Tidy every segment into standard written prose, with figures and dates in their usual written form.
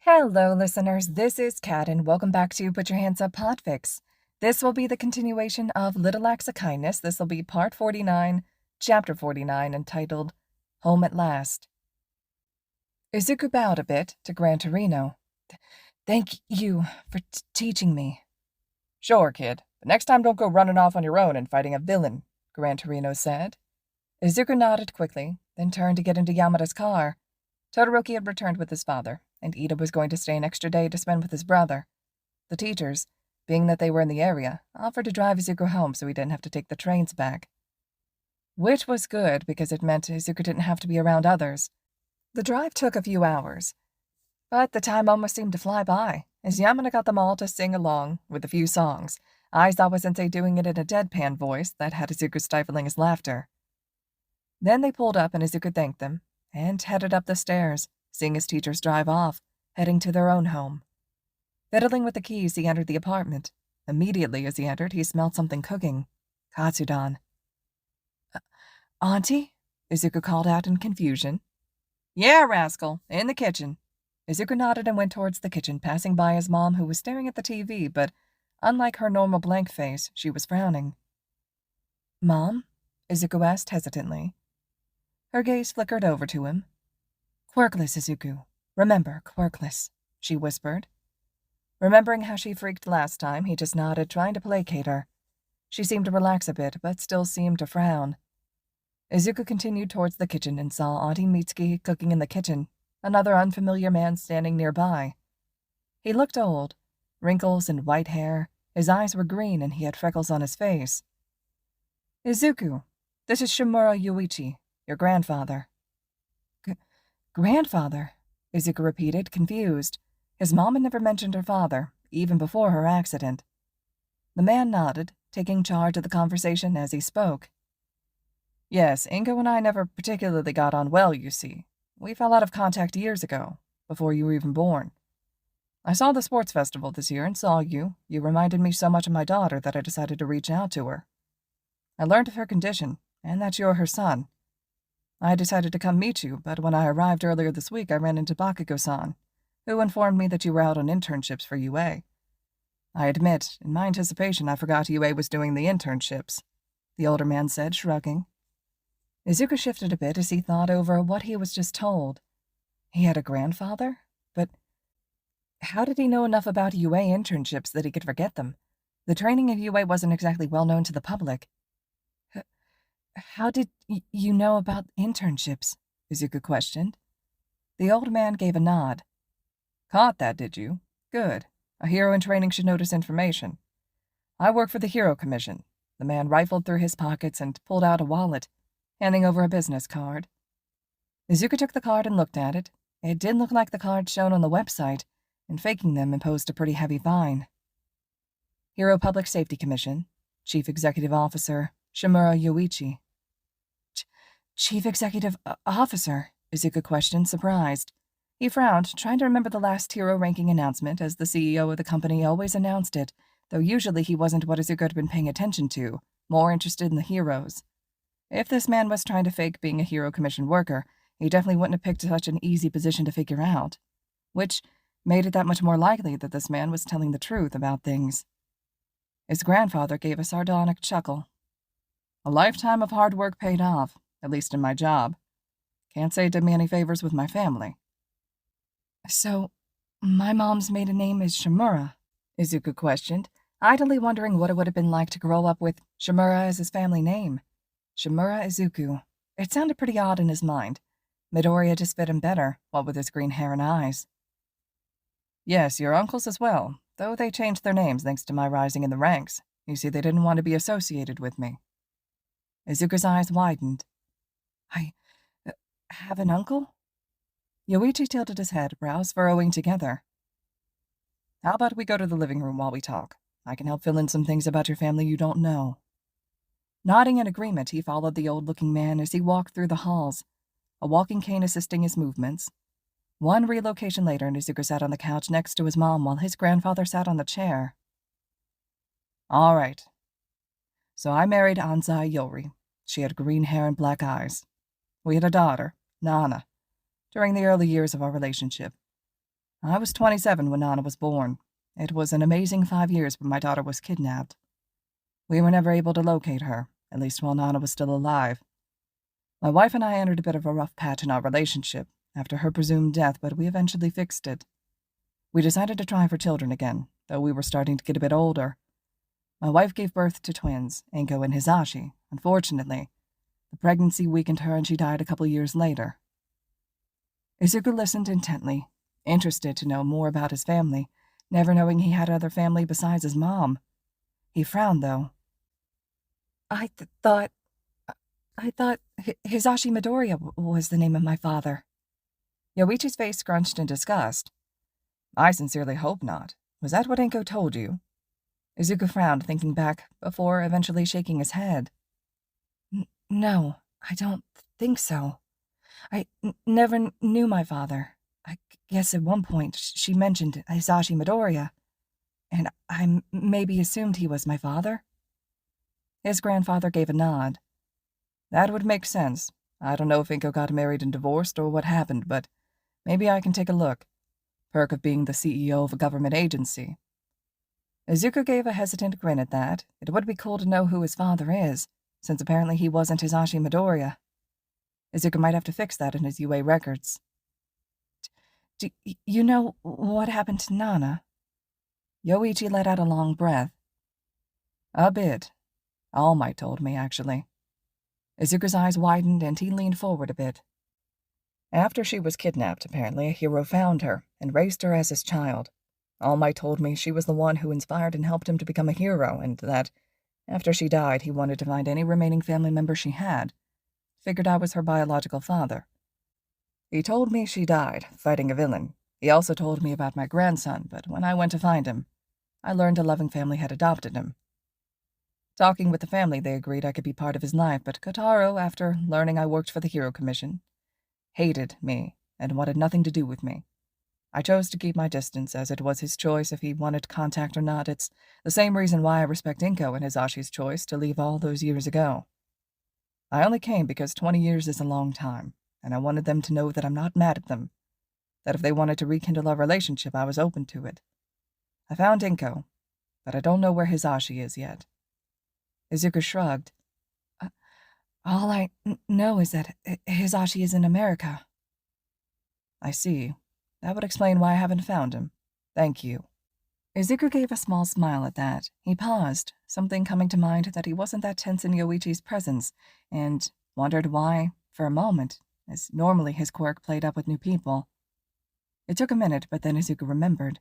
Hello, listeners. This is Kat, and welcome back to Put Your Hands Up Podfics. This will be the continuation of Little Acts of Kindness. This will be Part 49, Chapter 49, entitled Home at Last. Izuku bowed a bit to Gran Torino. Thank you for teaching me. Sure, kid. But next time don't go running off on your own and fighting a villain, Gran Torino said. Izuku nodded quickly, then turned to get into Yamada's car. Todoroki had returned with his father, and Ida was going to stay an extra day to spend with his brother. The teachers, being that they were in the area, offered to drive Izuku home so he didn't have to take the trains back. Which was good because it meant Izuku didn't have to be around others. The drive took a few hours, but the time almost seemed to fly by, as Yamada got them all to sing along with a few songs, Aizawa-sensei doing it in a deadpan voice that had Izuku stifling his laughter. Then they pulled up and Izuku thanked them, and headed up the stairs, seeing his teachers drive off, heading to their own home. Fiddling with the keys, he entered the apartment. Immediately as he entered, he smelled something cooking. Katsudan. Auntie? Izuku called out in confusion. Yeah, rascal, in the kitchen. Izuku nodded and went towards the kitchen, passing by his mom, who was staring at the TV, but unlike her normal blank face, she was frowning. Mom? Izuku asked hesitantly. Her gaze flickered over to him. Quirkless, Izuku. Remember, quirkless, she whispered. Remembering how she freaked last time, he just nodded, trying to placate her. She seemed to relax a bit, but still seemed to frown. Izuku continued towards the kitchen and saw Auntie Mitsuki cooking in the kitchen, another unfamiliar man standing nearby. He looked old, wrinkles and white hair. His eyes were green and he had freckles on his face. Izuku, this is Shimura Yuichi, your grandfather. Grandfather? Izuku repeated, confused. His mom had never mentioned her father, even before her accident. The man nodded, taking charge of the conversation as he spoke. Yes, Inko and I never particularly got on well, you see. We fell out of contact years ago, before you were even born. I saw the sports festival this year and saw you. You reminded me so much of my daughter that I decided to reach out to her. I learned of her condition, and that you're her son. I decided to come meet you, but when I arrived earlier this week, I ran into Bakugo-san, who informed me that you were out on internships for UA. I admit, in my anticipation, I forgot UA was doing the internships, the older man said, shrugging. Izuku shifted a bit as he thought over what he was just told. He had a grandfather? But how did he know enough about UA internships that he could forget them? The training at UA wasn't exactly well known to the public. How did you know about internships? Izuku questioned. The old man gave a nod. Caught that, did you? Good. A hero in training should notice information. I work for the Hero Commission. The man rifled through his pockets and pulled out a wallet, handing over a business card. Izuku took the card and looked at it. It did look like the cards shown on the website, and faking them imposed a pretty heavy fine. Hero Public Safety Commission, Chief Executive Officer Shimura Yuichi. Chief Executive Officer? Izuku questioned, surprised. He frowned, trying to remember the last hero ranking announcement, as the CEO of the company always announced it, though usually he wasn't what Izuku had been paying attention to, more interested in the heroes. If this man was trying to fake being a Hero Commission worker, he definitely wouldn't have picked such an easy position to figure out, which made it that much more likely that this man was telling the truth about things. His grandfather gave a sardonic chuckle. A lifetime of hard work paid off, at least in my job. Can't say it did me any favors with my family. So, my mom's maiden name is Shimura? Izuku questioned, idly wondering what it would have been like to grow up with Shimura as his family name. Shimura Izuku. It sounded pretty odd in his mind. Midoriya just fit him better, what with his green hair and eyes. Yes, your uncles as well, though they changed their names thanks to my rising in the ranks. You see, they didn't want to be associated with me. Izuku's eyes widened. I have an uncle? Yoichi tilted his head, brows furrowing together. How about we go to the living room while we talk? I can help fill in some things about your family you don't know. Nodding in agreement, he followed the old-looking man as he walked through the halls, a walking cane assisting his movements. One relocation later, Izuku sat on the couch next to his mom while his grandfather sat on the chair. All right. So I married Anzai Yori. She had green hair and black eyes. We had a daughter, Nana, during the early years of our relationship. I was 27 when Nana was born. It was an amazing 5 years when my daughter was kidnapped. We were never able to locate her, at least while Nana was still alive. My wife and I entered a bit of a rough patch in our relationship after her presumed death, but we eventually fixed it. We decided to try for children again, though we were starting to get a bit older. My wife gave birth to twins, Inko and Hisashi. Unfortunately, the pregnancy weakened her and she died a couple years later. Isuku listened intently, interested to know more about his family, never knowing he had other family besides his mom. He frowned, though. I thought Hisashi Midoriya was the name of my father. Yoichi's face scrunched in disgust. I sincerely hope not. Was that what Inko told you? Izuku frowned, thinking back, before eventually shaking his head. No, I don't think so. I never knew my father. I guess at one point she mentioned Hisashi Midoriya, and I maybe assumed he was my father. His grandfather gave a nod. That would make sense. I don't know if Inko got married and divorced or what happened, but maybe I can take a look. Perk of being the CEO of a government agency. Izuku gave a hesitant grin at that. It would be cool to know who his father is, since apparently he wasn't Hisashi Midoriya. Izuku might have to fix that in his UA records. Do you know what happened to Nana? Yoichi let out a long breath. A bit. All Might told me, actually. Izuku's eyes widened and he leaned forward a bit. After she was kidnapped, apparently, a hero found her and raised her as his child. All Might told me she was the one who inspired and helped him to become a hero, and that, after she died, he wanted to find any remaining family member she had. Figured I was her biological father. He told me she died, fighting a villain. He also told me about my grandson, but when I went to find him, I learned a loving family had adopted him. Talking with the family, they agreed I could be part of his life, but Kotaro, after learning I worked for the Hero Commission, hated me and wanted nothing to do with me. I chose to keep my distance, as it was his choice if he wanted contact or not. It's the same reason why I respect Inko and Hisashi's choice to leave all those years ago. I only came because 20 years is a long time, and I wanted them to know that I'm not mad at them, that if they wanted to rekindle our relationship, I was open to it. I found Inko, but I don't know where Hisashi is yet. Izuku shrugged. All I know is that Hisashi is in America. I see. That would explain why I haven't found him. Thank you. Izuku gave a small smile at that. He paused, something coming to mind that he wasn't that tense in Yoichi's presence, and wondered why, for a moment, as normally his quirk played up with new people. It took a minute, but then Izuku remembered.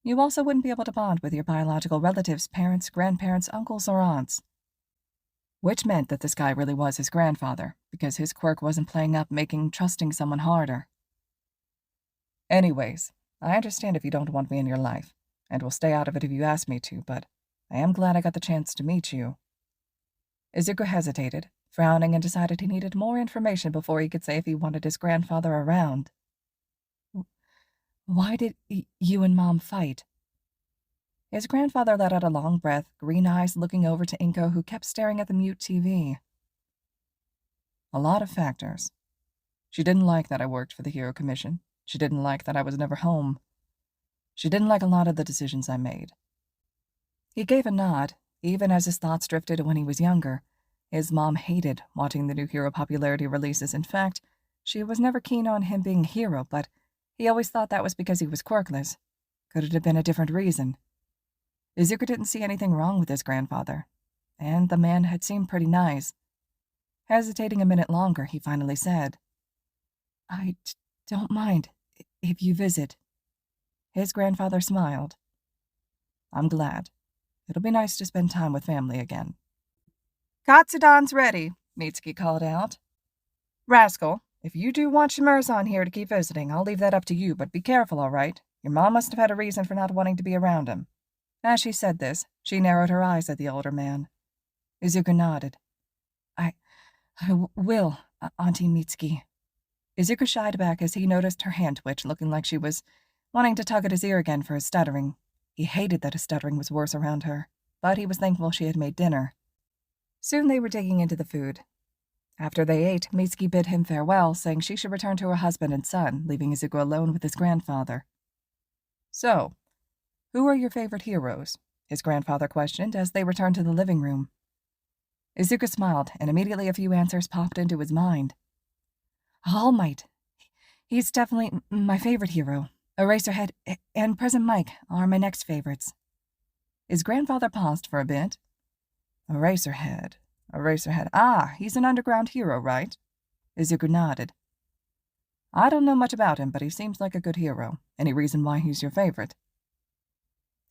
You also wouldn't be able to bond with your biological relatives, parents, grandparents, uncles, or aunts. Which meant that this guy really was his grandfather, because his quirk wasn't playing up, making trusting someone harder. Anyways, I understand if you don't want me in your life, and will stay out of it if you ask me to, but I am glad I got the chance to meet you. Izuku hesitated, frowning, and decided he needed more information before he could say if he wanted his grandfather around. Why did you and Mom fight? His grandfather let out a long breath, green eyes looking over to Inko, who kept staring at the mute TV. A lot of factors. She didn't like that I worked for the Hero Commission. She didn't like that I was never home. She didn't like a lot of the decisions I made. He gave a nod, even as his thoughts drifted when he was younger. His mom hated watching the new hero popularity releases. In fact, she was never keen on him being a hero, but he always thought that was because he was quirkless. Could it have been a different reason? Izuku didn't see anything wrong with his grandfather, and the man had seemed pretty nice. Hesitating a minute longer, he finally said, I don't mind if you visit. His grandfather smiled. I'm glad. It'll be nice to spend time with family again. Katsudan's ready, Mitsuki called out. Rascal, if you do want Shimura-san here to keep visiting, I'll leave that up to you, but be careful, all right? Your mom must have had a reason for not wanting to be around him. As she said this, she narrowed her eyes at the older man. Izuku nodded. I will, Auntie Mitsuki. Izuku shied back as he noticed her hand twitch, looking like she was wanting to tug at his ear again for his stuttering. He hated that his stuttering was worse around her, but he was thankful she had made dinner. Soon they were digging into the food. After they ate, Mitsuki bid him farewell, saying she should return to her husband and son, leaving Izuku alone with his grandfather. So, who are your favorite heroes? His grandfather questioned as they returned to the living room. Izuku smiled, and immediately a few answers popped into his mind. All Might. He's definitely my favorite hero. Eraserhead and Present Mike are my next favorites. His grandfather paused for a bit. Eraserhead. Ah, he's an underground hero, right? Izuku nodded. I don't know much about him, but he seems like a good hero. Any reason why he's your favorite?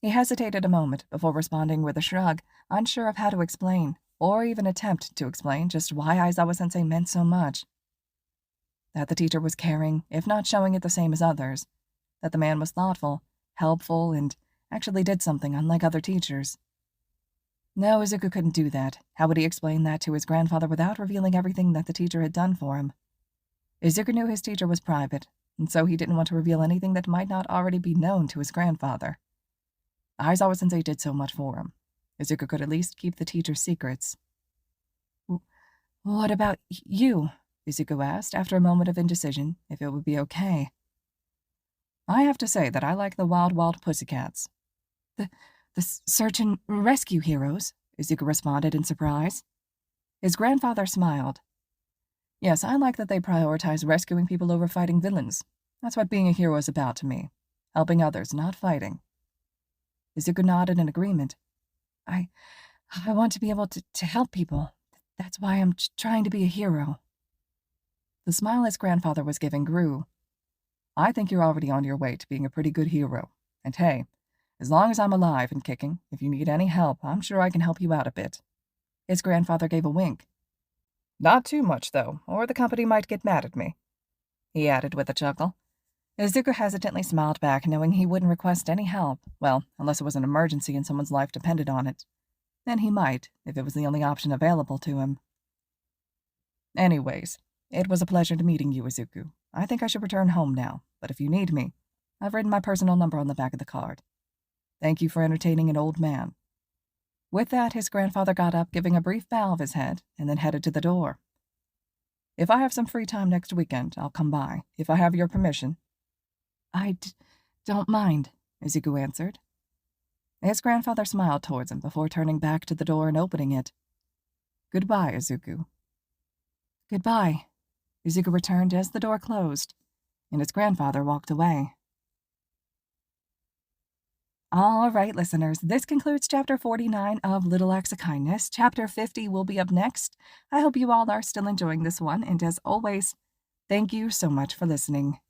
He hesitated a moment before responding with a shrug, unsure of how to explain, or even attempt to explain just why Aizawa-sensei meant so much. That the teacher was caring, if not showing it the same as others. That the man was thoughtful, helpful, and actually did something unlike other teachers. No, Izuku couldn't do that. How would he explain that to his grandfather without revealing everything that the teacher had done for him? Izuku knew his teacher was private, and so he didn't want to reveal anything that might not already be known to his grandfather. Aizawa-sensei did so much for him. Izuku could at least keep the teacher's secrets. What about you? Izuku asked, after a moment of indecision, if it would be okay. I have to say that I like the Wild Wild Pussycats. The search and rescue heroes, Izuku responded in surprise. His grandfather smiled. Yes, I like that they prioritize rescuing people over fighting villains. That's what being a hero is about to me. Helping others, not fighting. Izuku nodded in agreement. I want to be able to help people. That's why I'm trying to be a hero. The smile his grandfather was giving grew. I think you're already on your way to being a pretty good hero. And hey, as long as I'm alive and kicking, if you need any help, I'm sure I can help you out a bit. His grandfather gave a wink. Not too much, though, or the company might get mad at me, he added with a chuckle. Izuku hesitantly smiled back, knowing he wouldn't request any help, well, unless it was an emergency and someone's life depended on it. Then he might, if it was the only option available to him. Anyways, it was a pleasure meeting you, Izuku. I think I should return home now, but if you need me, I've written my personal number on the back of the card. Thank you for entertaining an old man. With that, his grandfather got up, giving a brief bow of his head, and then headed to the door. If I have some free time next weekend, I'll come by, if I have your permission. I don't mind, Izuku answered. His grandfather smiled towards him before turning back to the door and opening it. Goodbye, Izuku. Goodbye, Izuku returned as the door closed, and his grandfather walked away. All right, listeners, this concludes Chapter 49 of Little Acts of Kindness. Chapter 50 will be up next. I hope you all are still enjoying this one, and as always, thank you so much for listening.